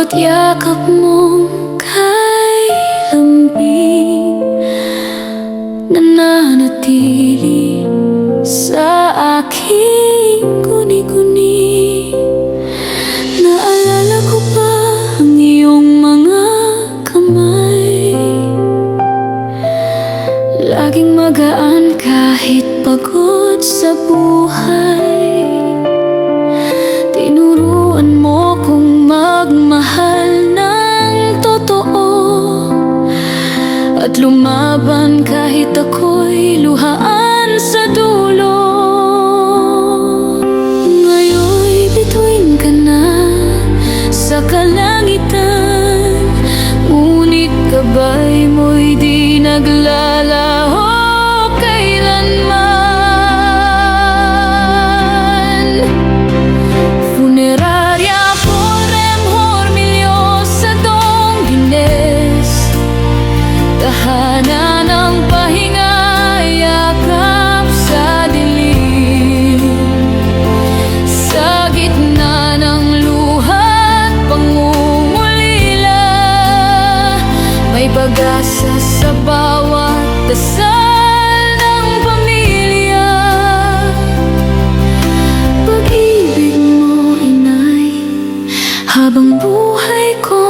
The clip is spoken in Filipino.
Bawat yakap mong kay lambing nananatili sa aking guni-guni. Naalala ko pa ang iyong mga kamay, laging magaan kahit pagod sa buhay. Tinuruan mo kong magmahal ng totoo at lumaban kahit ako'y luhaan sa dulo. Ngayon'y bituin ka na sa kalangitan, ngunit gabay mo'y di naglalaho kailanman. Funeraria Porem Hormilio sa Dong Gines, tahanan ng pahinga, yakap sa dilim. Sa gitna ng luha't pangungulila, may pag-asa sa bawat dasal ng pamilya. Pag-ibig mo, inay, habang buhay ko